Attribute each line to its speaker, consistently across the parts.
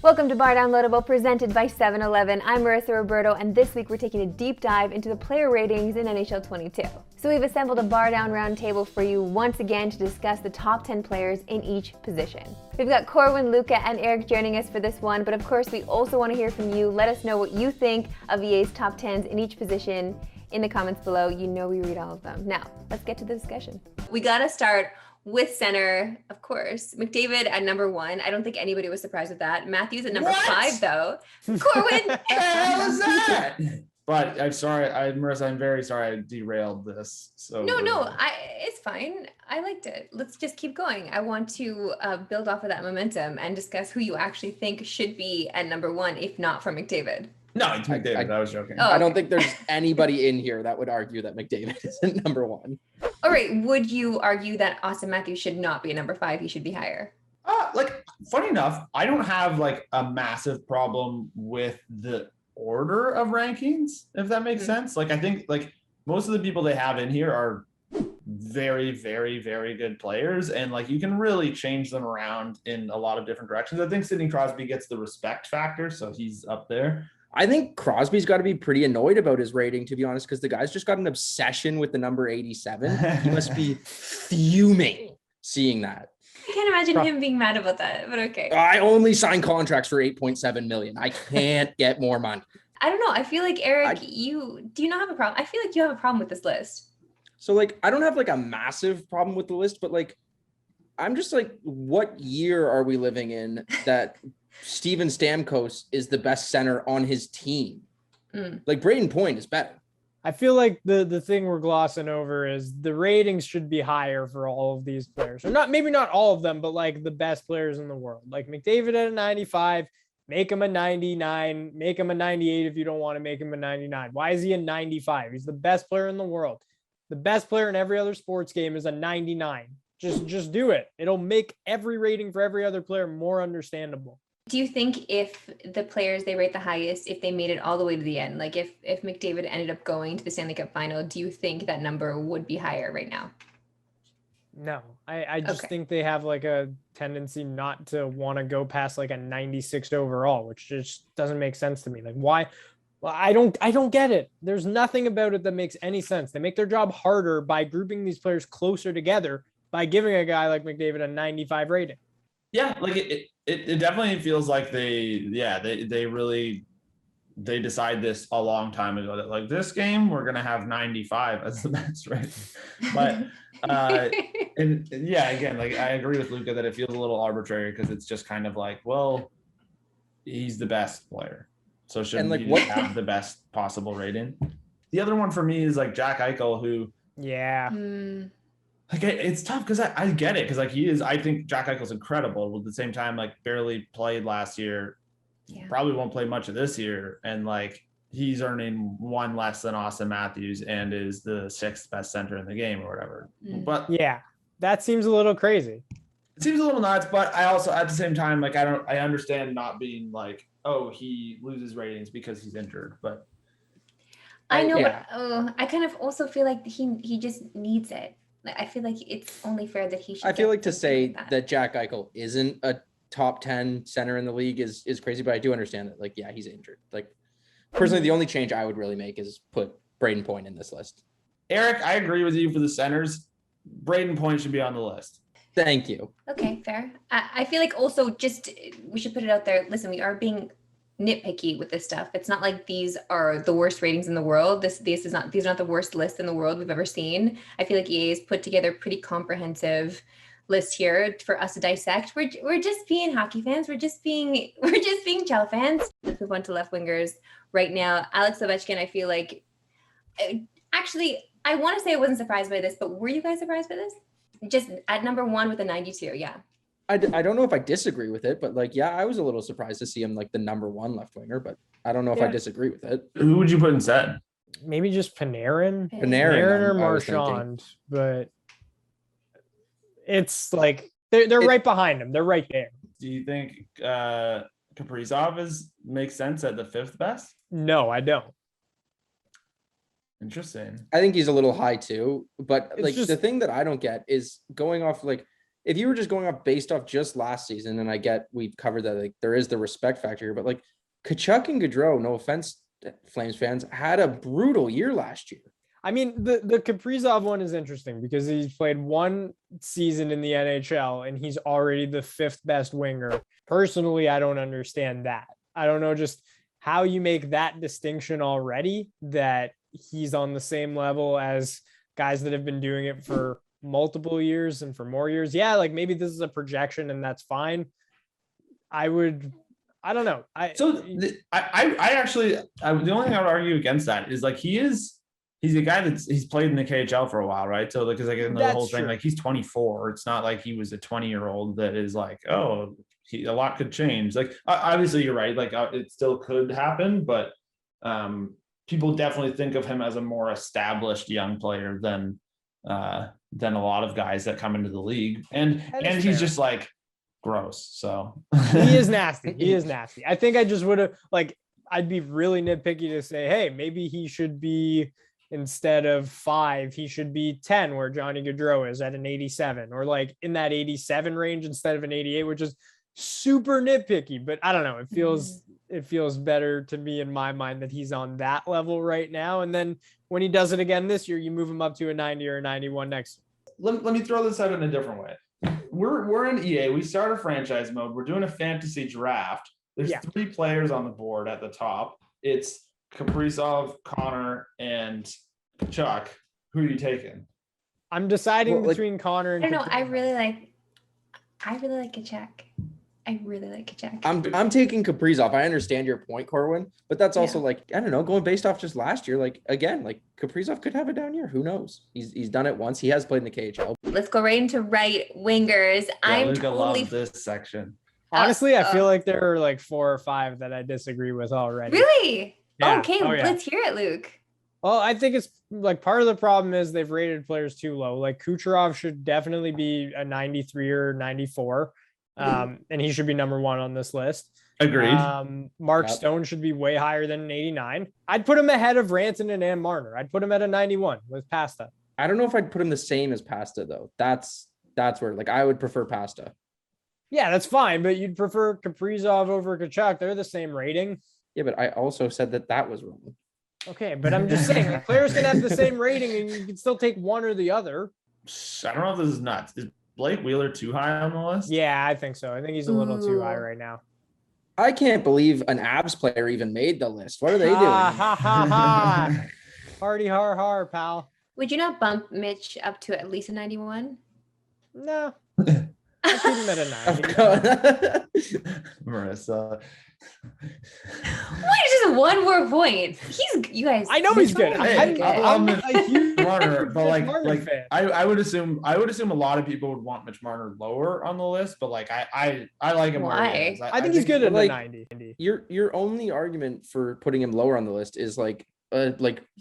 Speaker 1: Welcome to Bar Downloadable, presented by 7-Eleven. I'm Marissa Roberto, and this week we're taking a deep dive into the player ratings in NHL22. So we've assembled a Bar Down roundtable for you once again to discuss the top 10 players in each position. We've got Corwin, Luca, and Eric joining us for this one, but of course we also want to hear from you. Let us know what you think of EA's top 10s in each position in the comments below. You know we read all of them. Now, let's get to the discussion. We gotta start with center, of course. McDavid at number 1. I don't think anybody was surprised with that. Matthews at number 5, though. Corwin!
Speaker 2: What the hell is that? But I'm sorry, Marissa, I'm very sorry I derailed this. So
Speaker 1: No, it's fine. I liked it. Let's just keep going. I want to build off of that momentum and discuss who you actually think should be at number 1, if not for McDavid.
Speaker 2: No, it's McDavid. I was joking.
Speaker 1: Oh,
Speaker 3: I don't think there's anybody in here that would argue that McDavid isn't number 1.
Speaker 1: All right. Would you argue that Austin Matthews should not be a number 5? He should be higher.
Speaker 2: Funny enough, I don't have like a massive problem with the order of rankings, if that makes sense. Like, I think like most of the people they have in here are very, very, very good players, and like you can really change them around in a lot of different directions. I think Sidney Crosby gets the respect factor, so he's up there.
Speaker 3: I think Crosby's got to be pretty annoyed about his rating, to be honest, because the guy's just got an obsession with the number 87. He must be fuming seeing that.
Speaker 1: I can't imagine him being mad about that, but okay.
Speaker 3: I only sign contracts for $8.7 million. I can't get more money.
Speaker 1: I don't know. I feel like, Eric, do you not have a problem? I feel like you have a problem with this list.
Speaker 3: So, like, I don't have, like, a massive problem with the list, but, like, I'm just like, what year are we living in that Steven Stamkos is the best center on his team? Like, Braden Point is better.
Speaker 4: I feel like the thing we're glossing over is the ratings should be higher for all of these players. Or maybe not all of them, but like the best players in the world. Like McDavid at a 95, make him a 99, make him a 98 if you don't want to make him a 99. Why is he a 95? He's the best player in the world. The best player in every other sports game is a 99. Just do it. It'll make every rating for every other player more understandable.
Speaker 1: Do you think if the players they rate the highest, if they made it all the way to the end, like if McDavid ended up going to the Stanley Cup final, do you think that number would be higher right now?
Speaker 4: No, I just think they have like a tendency not to want to go past like a 96 overall, which just doesn't make sense to me. Like, why? Well, I don't get it. There's nothing about it that makes any sense. They make their job harder by grouping these players closer together by giving a guy like McDavid a 95 rating.
Speaker 2: Yeah, like it definitely feels like they decide this a long time ago that like this game we're gonna have 95 as the best rating. But and yeah, again, like I agree with Luca that it feels a little arbitrary because it's just kind of like, well, he's the best player, so shouldn't he have the best possible rating? The other one for me is like Jack Eichel, who like it's tough because I get it because like he is. I think Jack Eichel's incredible. But at the same time, like barely played last year, probably won't play much of this year, and like he's earning 1 less than Austin Matthews and is the 6th best center in the game or whatever. But
Speaker 4: yeah, that seems a little crazy.
Speaker 2: It seems a little nuts, but I also at the same time like I understand not being like, oh, he loses ratings because he's injured, but
Speaker 1: I know, but I kind of also feel like he just needs it. Like, I feel like it's only fair that he should.
Speaker 3: I feel like to say that Jack Eichel isn't a top 10 center in the league is crazy, but I do understand that, like, yeah, he's injured. Like, personally, the only change I would really make is put Braden Point in this list.
Speaker 2: Eric, I agree with you for the centers. Braden Point should be on the list.
Speaker 3: Thank you.
Speaker 1: Okay, fair. I feel like also just we should put it out there. Listen, we are being nitpicky with this stuff. It's not like these are the worst ratings in the world. These are not the worst lists in the world we've ever seen. I feel like EA has put together a pretty comprehensive list here for us to dissect. We're just being hockey fans. We're just being Chell fans. Let's move on to left wingers right now. Alex Ovechkin, I feel like actually I want to say I wasn't surprised by this, but were you guys surprised by this? Just at number 1 with a 92, yeah.
Speaker 3: I don't know if I disagree with it, but like, yeah, I was a little surprised to see him like the number 1 left winger, but I don't know if I disagree with it.
Speaker 2: Who would you put instead?
Speaker 4: Maybe just Panarin or Marchand, but it's like they're right behind him. They're right there.
Speaker 2: Do you think Kaprizov makes sense at the 5th best?
Speaker 4: No, I don't.
Speaker 2: Interesting.
Speaker 3: I think he's a little high too, but
Speaker 4: It's
Speaker 3: like
Speaker 4: just,
Speaker 3: the thing that I don't get is going off like if you were just going off based off just last season, and I get we've covered that, like there is the respect factor here, but like Tkachuk and Gaudreau, no offense, Flames fans, had a brutal year last year.
Speaker 4: I mean, the Kaprizov one is interesting because he's played one season in the NHL and he's already the 5th best winger. Personally, I don't understand that. I don't know just how you make that distinction already, that he's on the same level as guys that have been doing it for multiple years and for more years. Yeah, like maybe this is a projection and that's fine. I don't know.
Speaker 2: The only thing I would argue against that is like he's a guy he's played in the KHL for a while, right? So because like in the whole thing, like he's 24. It's not like he was a 20-year-old that is like, oh, a lot could change. Like obviously you're right. Like it still could happen, but people definitely think of him as a more established young player than a lot of guys that come into the league. And he's fair. Just like gross. So
Speaker 4: he is nasty. He is nasty. I think I just would have I'd be really nitpicky to say, hey, maybe he should be, instead of 5, he should be 10, where Johnny Gaudreau is at an 87, or like in that 87 range instead of an 88, which is super nitpicky. But I don't know. It feels better to me in my mind that he's on that level right now. And then when he does it again this year, you move him up to a 90 or a 91 next.
Speaker 2: Let me throw this out in a different way. We're in EA. We start a franchise mode. We're doing a fantasy draft. There's 3 players on the board at the top. It's Kaprizov, Connor, and Chuck. Who are you taking?
Speaker 4: I'm deciding between Connor and
Speaker 5: I don't know. I really like Tkachuk. I really like Tkachuk.
Speaker 3: I'm taking Kaprizov. I understand your point, Corwin, but that's also like, I don't know, going based off just last year. Like again, like Kaprizov could have a down year. Who knows? He's done it once. He has played in the KHL.
Speaker 5: Let's go right into right wingers.
Speaker 2: Yeah,
Speaker 5: I'm
Speaker 2: Luca
Speaker 5: totally
Speaker 2: loves this section.
Speaker 4: Honestly, I feel like there are like 4 or 5 that I disagree with already.
Speaker 5: Really?
Speaker 4: Yeah.
Speaker 5: Okay, let's hear it, Luke.
Speaker 4: Well, I think it's like part of the problem is they've rated players too low. Like Kucherov should definitely be a 93 or 94. And he should be number 1 on this list.
Speaker 2: Agreed.
Speaker 4: Mark Stone should be way higher than an 89. I'd put him ahead of Rantanen and Marner. I'd put him at a 91 with Pasta.
Speaker 3: I don't know if I'd put him the same as Pasta though. That's where like I would prefer Pasta.
Speaker 4: Yeah, that's fine, but you'd prefer Kaprizov over Tkachuk. They're the same rating.
Speaker 3: Yeah, but I also said that was wrong.
Speaker 4: Okay, but I'm just saying, like, players can have the same rating and you can still take one or the other.
Speaker 2: I don't know if this is nuts. Is Blake Wheeler too high on the list?
Speaker 4: Yeah, I think so. I think he's a little too high right now.
Speaker 3: I can't believe an Abs player even made the list. What are they doing?
Speaker 4: Ha ha ha. Hardy har har, pal.
Speaker 5: Would you not bump Mitch up to at least a 91?
Speaker 4: No. I'll keep him at a 90.
Speaker 2: Marissa.
Speaker 5: Why is just one more point? You guys.
Speaker 4: I know he's good.
Speaker 2: I'm
Speaker 4: a huge
Speaker 2: Marner, but
Speaker 4: Marner fan.
Speaker 2: I would assume a lot of people would want Mitch Marner lower on the list, but like I like him.
Speaker 5: Why?
Speaker 2: Where he is.
Speaker 4: I think he's good at
Speaker 3: like,
Speaker 4: the 90.
Speaker 3: Your only argument for putting him lower on the list is like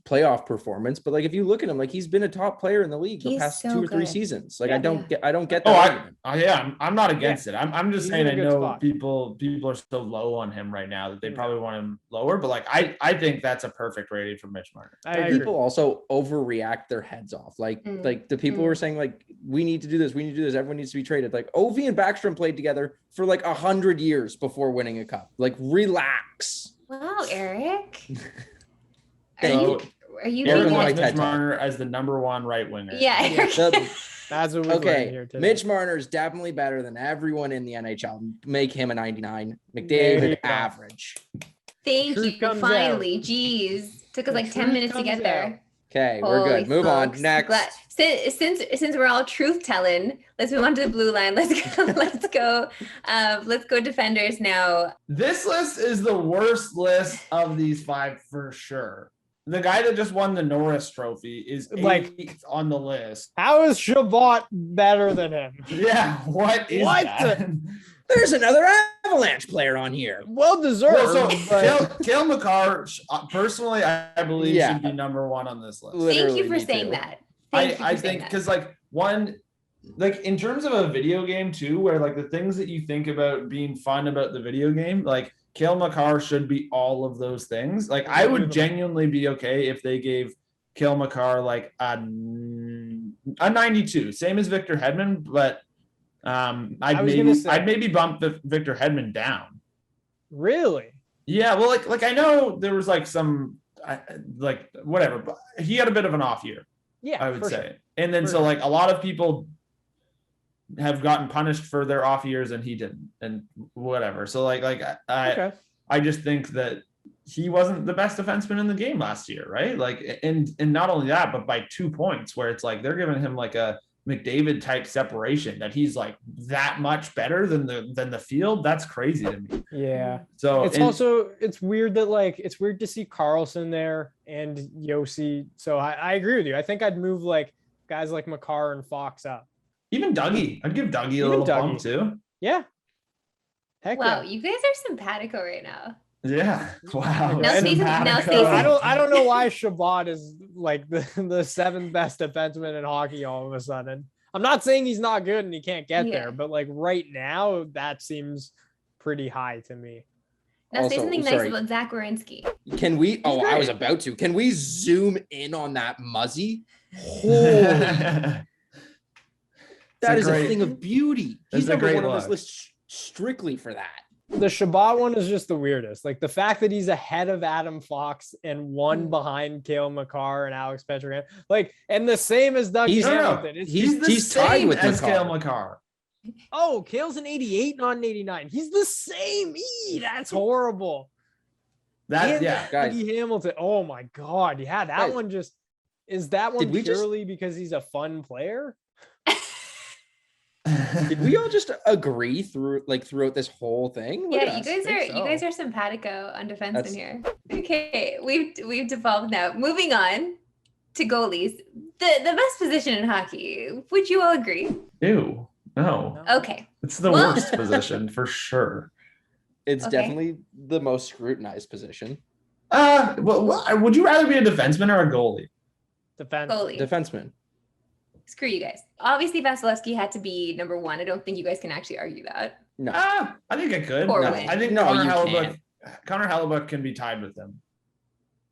Speaker 3: playoff performance, but like if you look at him, like he's been a top player in the league the past 2 or 3 seasons. Like I don't get that.
Speaker 2: I'm not against it. I'm just saying I know
Speaker 4: spot.
Speaker 2: people are so low on him right now that they probably want him lower, but like I think that's a perfect rating for Mitch Marner.
Speaker 3: People also overreact their heads off. Like the people who are saying like we need to do this, everyone needs to be traded. Like Ovi and Backstrom played together for like 100 years before winning a cup. Like relax.
Speaker 5: Wow, Eric.
Speaker 2: Are you
Speaker 5: Eric
Speaker 2: wants Mitch Marner as the number 1 right winger?
Speaker 5: Yeah, Eric.
Speaker 4: That's what we're doing here today.
Speaker 3: Mitch Marner is definitely better than everyone in the NHL. Make him a 99. McDavid average.
Speaker 5: Thank you. Finally, jeez, took us like 10 minutes to get there.
Speaker 3: Okay, we're good. Move on. Next.
Speaker 5: Since we're all truth telling, let's move on to the blue line. Let's go defenders now.
Speaker 2: This list is the worst list of these 5 for sure. The guy that just won the Norris Trophy is like on the list.
Speaker 4: How is Shabbat better than him?
Speaker 2: Yeah, what is that?
Speaker 3: There's another Avalanche player on here.
Speaker 4: Well deserved.
Speaker 2: Gail McCarthy, personally, I believe should be number 1 on this list.
Speaker 5: Thank you for saying that.
Speaker 2: I think because like one, like in terms of a video game too, where like the things that you think about being fun about the video game, like Gail McCarthy should be all of those things. Like I would genuinely be okay if they gave Gail McCarthy like a 92, same as Victor Hedman, but I'd maybe bump Victor Hedman down.
Speaker 4: Really?
Speaker 2: Yeah, well, like I know there was like some like whatever, but he had a bit of an off year.
Speaker 4: Yeah,
Speaker 2: I would say.
Speaker 4: Sure.
Speaker 2: And then
Speaker 4: For
Speaker 2: so
Speaker 4: sure.
Speaker 2: like a lot of people have gotten punished for their off years and he didn't, and whatever. So
Speaker 4: Okay.
Speaker 2: I just think that he wasn't the best defenseman in the game last year, right? Like, and not only that, but by 2 points, where it's like they're giving him like a McDavid type separation that he's like that much better than the field. That's crazy to me.
Speaker 4: Yeah.
Speaker 2: So
Speaker 4: It's weird that like it's weird to see Carlson there and Yossi. So I agree with you. I think I'd move like guys like Makar and Fox up.
Speaker 2: even Dougie, I'd give Dougie a little bump too.
Speaker 4: Yeah. Heck
Speaker 5: Wow,
Speaker 4: yeah.
Speaker 5: you guys are simpatico right now.
Speaker 2: Yeah. Wow.
Speaker 5: Now Stacey- now Stacey-
Speaker 4: I don't know why Shabbat is like the seventh best defenseman in hockey all of a sudden. I'm not saying he's not good and he can't get there, but like right now that seems pretty high to me.
Speaker 5: Now say
Speaker 3: Also,
Speaker 5: something nice
Speaker 3: sorry.
Speaker 5: about Zach Werenski.
Speaker 3: Can we? Oh, I was about to. Can we zoom in on that Muzzy? Holy, that is a thing of beauty.
Speaker 2: That's
Speaker 3: He's
Speaker 2: a
Speaker 3: number
Speaker 2: great
Speaker 3: one on this
Speaker 2: look.
Speaker 3: list strictly for that.
Speaker 4: The Shabbat one is just the weirdest. Like the fact that he's ahead of Adam Fox and one behind Gail Mccarthy and Alex Petrovich. Like, and the same as Doug Hamilton.
Speaker 3: He's tied with
Speaker 2: as Gail
Speaker 3: McCarr.
Speaker 2: McCarr.
Speaker 4: Oh, Kale's an 88, not an 89. He's the same. That's horrible.
Speaker 2: Guys.
Speaker 4: Dougie Hamilton. Oh my God. Yeah, that
Speaker 3: Guys,
Speaker 4: one just is that one
Speaker 3: did we just-
Speaker 4: purely because he's a fun player?
Speaker 3: Did we all just agree throughout this whole thing? Look
Speaker 5: Yeah,
Speaker 3: at
Speaker 5: you
Speaker 3: us.
Speaker 5: guys are simpatico on defensemen
Speaker 3: That's-
Speaker 5: here. Okay, we've devolved now. Moving on to goalies, the best position in hockey. Would you all agree?
Speaker 2: Ew. No.
Speaker 5: Okay,
Speaker 2: It's the
Speaker 5: Well-
Speaker 2: worst position for sure.
Speaker 3: It's
Speaker 5: Okay.
Speaker 3: definitely the most scrutinized position.
Speaker 2: Would you rather be a defenseman or a goalie?
Speaker 4: Defense.
Speaker 5: goalie.
Speaker 3: Defenseman.
Speaker 5: Screw you guys. Obviously, Vasilevsky had to be number one. I don't think you guys can actually argue that.
Speaker 3: No.
Speaker 2: I think I could.
Speaker 5: Or
Speaker 2: No,
Speaker 5: win.
Speaker 2: I think
Speaker 3: No,
Speaker 2: Connor
Speaker 3: you
Speaker 2: Hellebuck. Connor Hellebuck can be tied with him,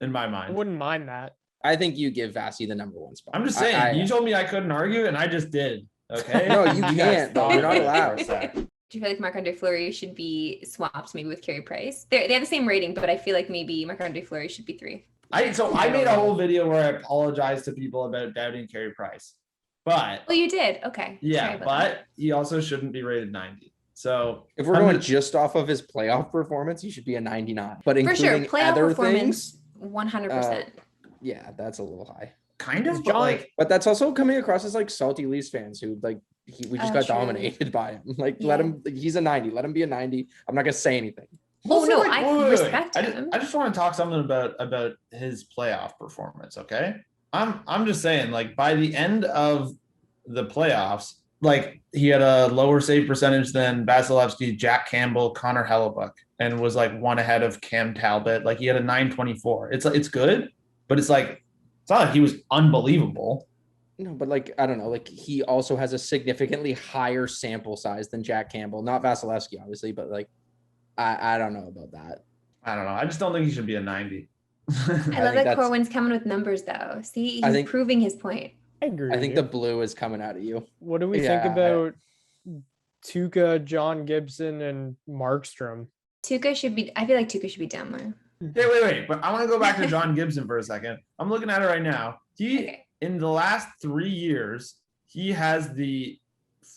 Speaker 2: in my
Speaker 4: I
Speaker 2: mind.
Speaker 4: wouldn't mind that.
Speaker 3: I think you give Vasi the number one spot.
Speaker 2: I'm just saying. You told me I couldn't argue, and I just did. Okay.
Speaker 3: No, you
Speaker 2: guys
Speaker 3: can't, though.
Speaker 2: thought
Speaker 3: You're not
Speaker 2: about it
Speaker 3: allowed.
Speaker 2: for a sec.
Speaker 5: Do you feel like Marc-Andre Fleury should be swapped maybe with Carey Price? They have the same rating, but I feel like maybe Marc-Andre Fleury should be 3.
Speaker 2: I made a whole video where I apologized to people about doubting Carey Price, but
Speaker 5: Oh, you did? Okay. Sorry
Speaker 2: yeah,
Speaker 5: about
Speaker 2: but
Speaker 5: that.
Speaker 2: he also shouldn't be rated 90. So
Speaker 3: If we're
Speaker 2: I'm
Speaker 3: going
Speaker 2: gonna-
Speaker 3: just off of his playoff performance, he should be a 99. But
Speaker 5: For sure,
Speaker 3: including
Speaker 5: playoff
Speaker 3: other
Speaker 5: performance,
Speaker 3: things,
Speaker 5: 100%.
Speaker 3: yeah, that's a little high.
Speaker 2: kind of,
Speaker 4: Is
Speaker 2: but
Speaker 4: John-
Speaker 2: like
Speaker 3: But that's also coming across as like salty Leafs fans who like we just
Speaker 5: Oh,
Speaker 3: got
Speaker 5: true.
Speaker 3: dominated by him. Like let
Speaker 5: Yeah.
Speaker 3: him. He's a 90. Let him be a 90. I'm not gonna say anything.
Speaker 5: Oh,
Speaker 2: Also,
Speaker 5: no,
Speaker 2: like,
Speaker 5: I
Speaker 2: wait.
Speaker 5: respect
Speaker 2: I
Speaker 5: him.
Speaker 2: just want to talk something about his playoff performance. Okay, I'm just saying, like by the end of the playoffs, like he had a lower save percentage than Vasilevsky, Jack Campbell, Connor Hellebuck, and was like one ahead of Cam Talbot. Like he had a 924. It's good, but it's like it's not like he was unbelievable.
Speaker 3: No, but like I don't know. Like he also has a significantly higher sample size than Jack Campbell. Not Vasilevsky, obviously, but like I don't know about that.
Speaker 2: I don't know. I just don't think he should be a 90.
Speaker 5: I love
Speaker 3: think
Speaker 5: that
Speaker 3: that's-
Speaker 5: Corwin's coming with numbers, though. See,
Speaker 3: I
Speaker 5: he's
Speaker 3: think-
Speaker 5: proving his point.
Speaker 4: I agree.
Speaker 3: I
Speaker 4: with
Speaker 3: think
Speaker 4: you.
Speaker 3: the blue is coming out of you.
Speaker 4: What do we
Speaker 3: Yeah,
Speaker 4: think about Tuukka, John Gibson, and Markstrom?
Speaker 5: Tuukka should be. I feel like Tuukka should be down more.
Speaker 2: Hey, wait. But I want to go back to John Gibson for a second. I'm looking at it right now.
Speaker 5: Okay.
Speaker 2: In the last 3 years, he has the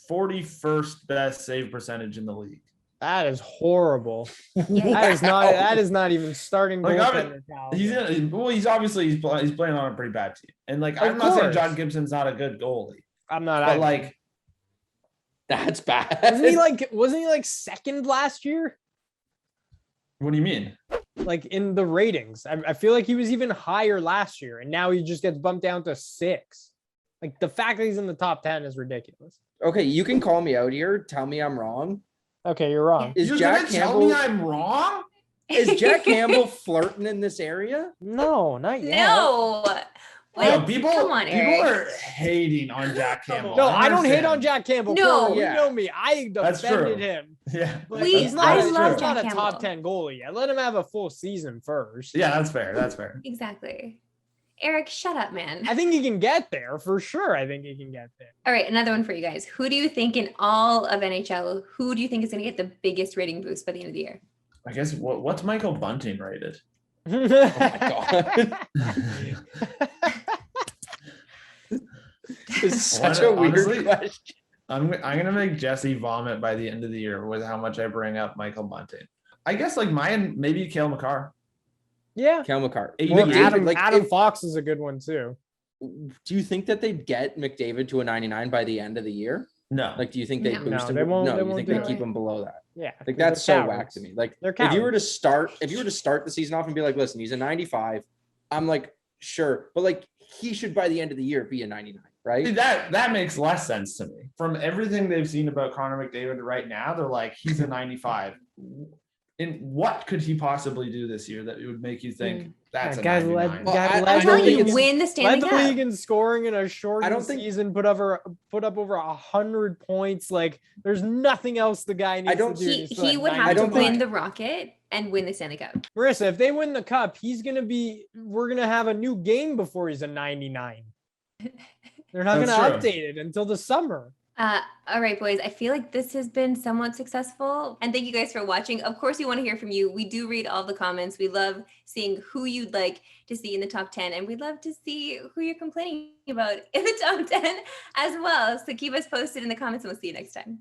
Speaker 2: 41st best save percentage in the league.
Speaker 4: That is horrible.
Speaker 5: Yeah,
Speaker 4: That is not even starting
Speaker 2: Like,
Speaker 4: goaltender caliber.
Speaker 2: He's obviously playing on a pretty bad team. And like
Speaker 4: Of
Speaker 2: I'm not saying
Speaker 4: course.
Speaker 2: John Gibson's not a good goalie,
Speaker 4: I'm not.
Speaker 2: but like
Speaker 3: That's bad.
Speaker 4: wasn't he like second last year?
Speaker 2: what do you mean?
Speaker 4: Like in the ratings, I feel like he was even higher last year, and now he just gets bumped down to 6. Like the fact that he's in the top 10 is ridiculous.
Speaker 3: Okay, you can call me out here. Tell me I'm wrong.
Speaker 4: Okay, you're wrong.
Speaker 3: Is
Speaker 2: You're
Speaker 3: Jack
Speaker 2: gonna tell
Speaker 3: Campbell
Speaker 2: me I'm wrong?
Speaker 3: is Jack Campbell flirting in this area?
Speaker 4: No, not yet.
Speaker 5: No.
Speaker 2: Yo,
Speaker 5: What?
Speaker 2: people
Speaker 5: Come on,
Speaker 2: people
Speaker 5: Eric.
Speaker 2: are hating on Jack Campbell.
Speaker 4: No, I don't hate
Speaker 2: understand.
Speaker 4: on Jack Campbell.
Speaker 5: No.
Speaker 4: Corey,
Speaker 3: Yeah.
Speaker 4: You know me. I
Speaker 2: That's
Speaker 4: defended
Speaker 2: true.
Speaker 4: him.
Speaker 2: Yeah.
Speaker 4: But
Speaker 5: We-
Speaker 4: he's not,
Speaker 5: I
Speaker 2: That's
Speaker 5: love
Speaker 2: true.
Speaker 4: not a
Speaker 5: Jack
Speaker 4: top
Speaker 5: Campbell.
Speaker 4: 10 goalie yet. Let him have a full season first.
Speaker 2: Yeah, that's fair. That's fair.
Speaker 5: Exactly. Eric, shut up, man.
Speaker 4: I think he can get there for sure. I think he can get there.
Speaker 5: All right, another one for you guys. Who do you think in all of NHL, who do you think is going to get the biggest rating boost by the end of the year?
Speaker 2: I guess what's Michael Bunting rated?
Speaker 3: Oh my god. This is such a weird
Speaker 2: Honestly,
Speaker 3: question.
Speaker 2: I'm gonna make Jesse vomit by the end of the year with how much I bring up Michael Bunting. I guess like mine, maybe Gail McCarthy.
Speaker 4: Yeah.
Speaker 3: Gail McCarthy.
Speaker 4: Well,
Speaker 3: McDavid,
Speaker 4: Adam Fox is a good one too.
Speaker 3: Do you think that they'd get McDavid to a 99 by the end of the year?
Speaker 2: No,
Speaker 3: Like, do you think they
Speaker 5: No.
Speaker 3: boost
Speaker 4: No,
Speaker 3: him?
Speaker 4: they won't-
Speaker 3: No,
Speaker 4: they
Speaker 3: you
Speaker 4: won't
Speaker 3: think
Speaker 4: do
Speaker 3: they
Speaker 4: it.
Speaker 3: keep him below that?
Speaker 4: Yeah.
Speaker 3: Like,
Speaker 4: 'cause
Speaker 3: that's
Speaker 4: they're
Speaker 3: so whack
Speaker 4: cowards.
Speaker 3: to me. Like,
Speaker 4: They're
Speaker 3: if you were
Speaker 4: cowards.
Speaker 3: to start the season off and be like, listen, he's a 95, I'm like, sure, but like he should by the end of the year be a 99, right?
Speaker 2: See, that makes less sense to me. From everything they've seen about Connor McDavid right now, they're like, he's a 95. And what could he possibly do this year that it would make you think that's a
Speaker 4: Guys
Speaker 2: 99?
Speaker 3: Well, I
Speaker 5: I'm
Speaker 3: don't
Speaker 5: telling
Speaker 3: think
Speaker 5: you,
Speaker 3: it's-
Speaker 5: win the Stanley
Speaker 4: Led the
Speaker 5: Cup.
Speaker 4: league in scoring in a
Speaker 3: I
Speaker 4: shortened
Speaker 3: don't think-
Speaker 4: season, put up over 100 points. Like, there's nothing else the guy needs
Speaker 3: don't-
Speaker 4: to do.
Speaker 5: He,
Speaker 4: He's still
Speaker 5: he
Speaker 4: at
Speaker 5: would have to
Speaker 4: 95.
Speaker 5: win the Rocket and win the Stanley Cup.
Speaker 4: Marissa, if they win the cup, we're gonna have a new game before he's a 99. They're not
Speaker 2: That's
Speaker 4: gonna
Speaker 2: true.
Speaker 4: update it until the summer.
Speaker 5: All right, boys. I feel like this has been somewhat successful. And thank you guys for watching. Of course, we want to hear from you. We do read all the comments. We love seeing who you'd like to see in the top 10. And we'd love to see who you're complaining about in the top 10 as well. So keep us posted in the comments and we'll see you next time.